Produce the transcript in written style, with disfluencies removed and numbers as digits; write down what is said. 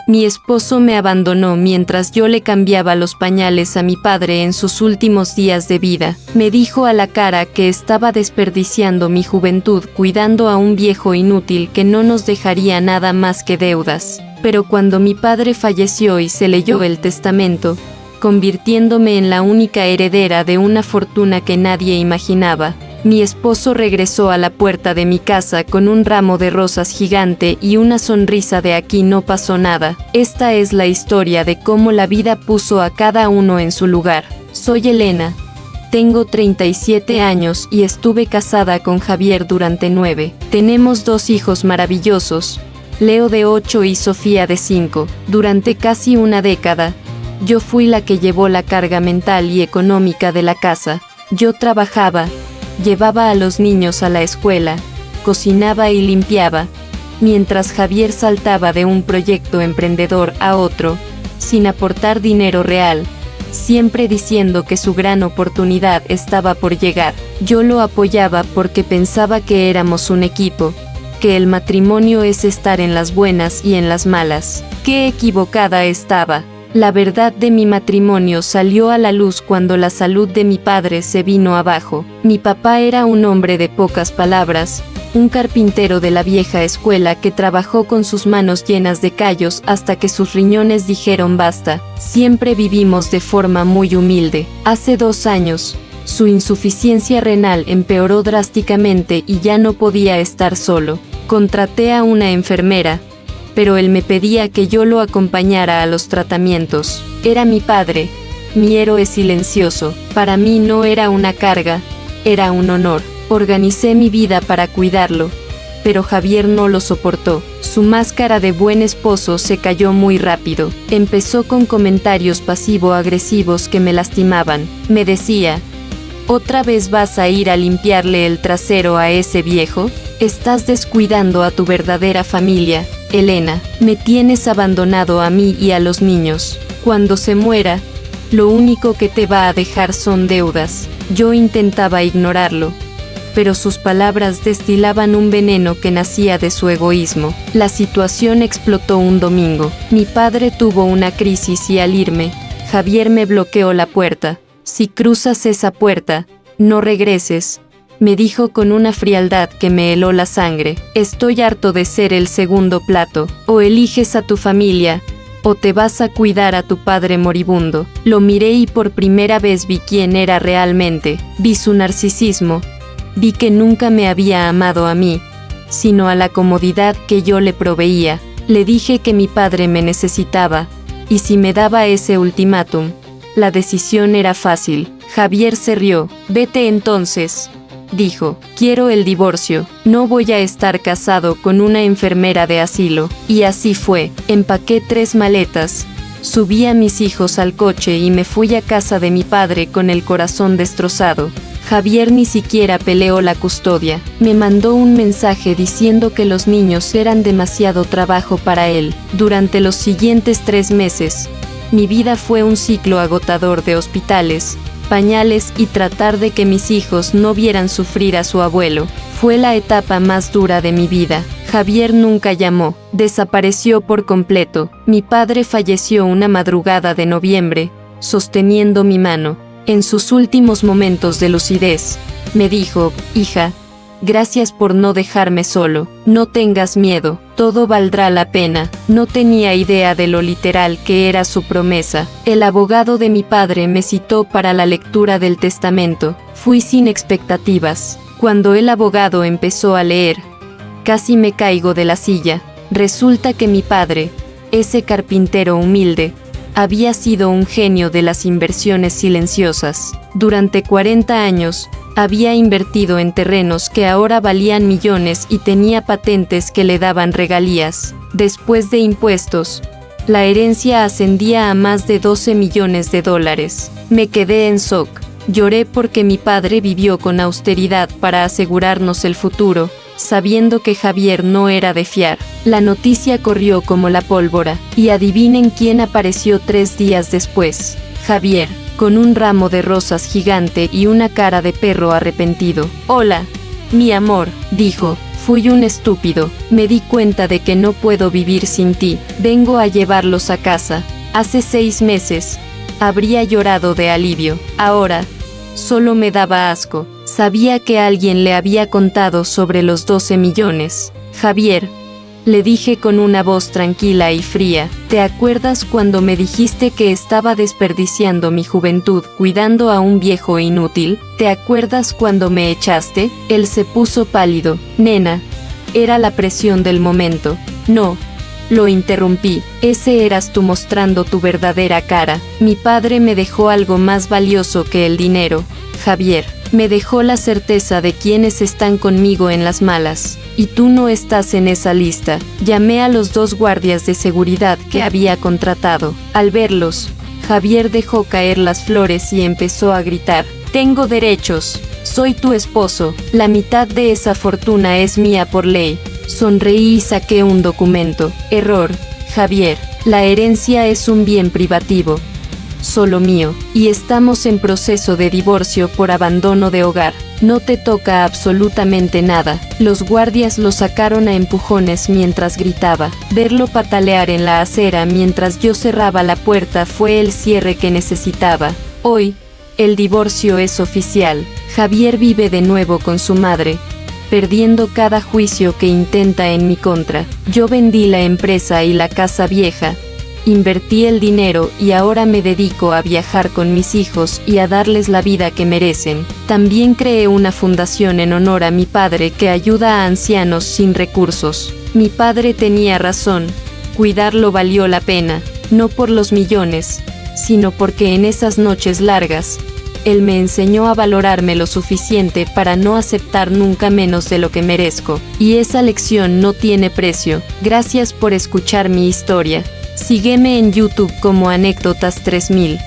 Mi esposo me abandonó mientras yo le cambiaba los pañales a mi padre en sus últimos días de vida. Me dijo a la cara que estaba desperdiciando mi juventud cuidando a un viejo inútil que no nos dejaría nada más que deudas. Pero cuando mi padre falleció y se leyó el testamento, convirtiéndome en la única heredera de una fortuna que nadie imaginaba, mi esposo regresó a la puerta de mi casa con un ramo de rosas gigante y una sonrisa de aquí no pasó nada. Esta es la historia de cómo la vida puso a cada uno en su lugar. Soy Elena. Tengo 37 años y estuve casada con Javier durante 9. Tenemos 2 hijos maravillosos, Leo de 8 y Sofía de 5. Durante casi una década, yo fui la que llevó la carga mental y económica de la casa. Yo trabajaba, llevaba a los niños a la escuela, cocinaba y limpiaba, mientras Javier saltaba de un proyecto emprendedor a otro, sin aportar dinero real, siempre diciendo que su gran oportunidad estaba por llegar. Yo lo apoyaba porque pensaba que éramos un equipo, que el matrimonio es estar en las buenas y en las malas. ¡Qué equivocada estaba! La verdad de mi matrimonio salió a la luz cuando la salud de mi padre se vino abajo. Mi papá era un hombre de pocas palabras, un carpintero de la vieja escuela que trabajó con sus manos llenas de callos hasta que sus riñones dijeron basta. Siempre vivimos de forma muy humilde. Hace 2 años, su insuficiencia renal empeoró drásticamente y ya no podía estar solo. Contraté a una enfermera, pero él me pedía que yo lo acompañara a los tratamientos. Era mi padre, mi héroe silencioso. Para mí no era una carga, era un honor. Organicé mi vida para cuidarlo, pero Javier no lo soportó. Su máscara de buen esposo se cayó muy rápido. Empezó con comentarios pasivo-agresivos que me lastimaban. Me decía, ¿otra vez vas a ir a limpiarle el trasero a ese viejo? Estás descuidando a tu verdadera familia. Elena, me tienes abandonado a mí y a los niños. Cuando se muera, lo único que te va a dejar son deudas. Yo intentaba ignorarlo, pero sus palabras destilaban un veneno que nacía de su egoísmo. La situación explotó un domingo. Mi padre tuvo una crisis y al irme, Javier me bloqueó la puerta. Si cruzas esa puerta, no regreses, me dijo con una frialdad que me heló la sangre. Estoy harto de ser el segundo plato. O eliges a tu familia, o te vas a cuidar a tu padre moribundo. Lo miré y por primera vez vi quién era realmente. Vi su narcisismo. Vi que nunca me había amado a mí, sino a la comodidad que yo le proveía. Le dije que mi padre me necesitaba, y si me daba ese ultimátum, la decisión era fácil. Javier se rió. Vete entonces, dijo. Quiero el divorcio. No voy a estar casado con una enfermera de asilo. Y así fue. Empaqué 3 maletas, subí a mis hijos al coche y me fui a casa de mi padre con el corazón destrozado. Javier ni siquiera peleó la custodia. Me mandó un mensaje diciendo que los niños eran demasiado trabajo para él. Durante los siguientes 3 meses, mi vida fue un ciclo agotador de hospitales, pañales y tratar de que mis hijos no vieran sufrir a su abuelo. Fue la etapa más dura de mi vida. Javier nunca llamó. Desapareció por completo. Mi padre falleció una madrugada de noviembre, sosteniendo mi mano. En sus últimos momentos de lucidez, me dijo, hija, gracias por no dejarme solo. No tengas miedo, todo valdrá la pena. No tenía idea de lo literal que era su promesa. El abogado de mi padre me citó para la lectura del testamento. Fui sin expectativas. Cuando el abogado empezó a leer, casi me caigo de la silla. Resulta que mi padre, ese carpintero humilde, había sido un genio de las inversiones silenciosas. Durante 40 años, había invertido en terrenos que ahora valían millones y tenía patentes que le daban regalías. Después de impuestos, la herencia ascendía a más de 12 millones de dólares. Me quedé en shock. Lloré porque mi padre vivió con austeridad para asegurarnos el futuro, sabiendo que Javier no era de fiar. La noticia corrió como la pólvora, y adivinen quién apareció 3 días después. Javier, con un ramo de rosas gigante y una cara de perro arrepentido. Hola, mi amor, dijo. Fui un estúpido, me di cuenta de que no puedo vivir sin ti, vengo a llevarlos a casa. Hace 6 meses, habría llorado de alivio, ahora, solo me daba asco. Sabía que alguien le había contado sobre los 12 millones. Javier, le dije con una voz tranquila y fría, ¿te acuerdas cuando me dijiste que estaba desperdiciando mi juventud cuidando a un viejo inútil? ¿Te acuerdas cuando me echaste? Él se puso pálido. Nena, era la presión del momento. No, lo interrumpí. Ese eras tú mostrando tu verdadera cara. Mi padre me dejó algo más valioso que el dinero, Javier. Me dejó la certeza de quienes están conmigo en las malas, y tú no estás en esa lista. Llamé a los 2 guardias de seguridad que había contratado. Al verlos, Javier dejó caer las flores y empezó a gritar, «Tengo derechos, soy tu esposo, la mitad de esa fortuna es mía por ley». Sonreí y saqué un documento. Error, Javier, la herencia es un bien privativo, solo mío, y estamos en proceso de divorcio por abandono de hogar. No te toca absolutamente nada. Los guardias lo sacaron a empujones mientras gritaba. Verlo patalear en la acera mientras yo cerraba la puerta fue el cierre que necesitaba. Hoy, el divorcio es oficial. Javier vive de nuevo con su madre, perdiendo cada juicio que intenta en mi contra. Yo vendí la empresa y la casa vieja, invertí el dinero y ahora me dedico a viajar con mis hijos y a darles la vida que merecen. También creé una fundación en honor a mi padre que ayuda a ancianos sin recursos. Mi padre tenía razón, cuidarlo valió la pena, no por los millones, sino porque en esas noches largas, él me enseñó a valorarme lo suficiente para no aceptar nunca menos de lo que merezco. Y esa lección no tiene precio. Gracias por escuchar mi historia. Sígueme en YouTube como Anécdotas 3000.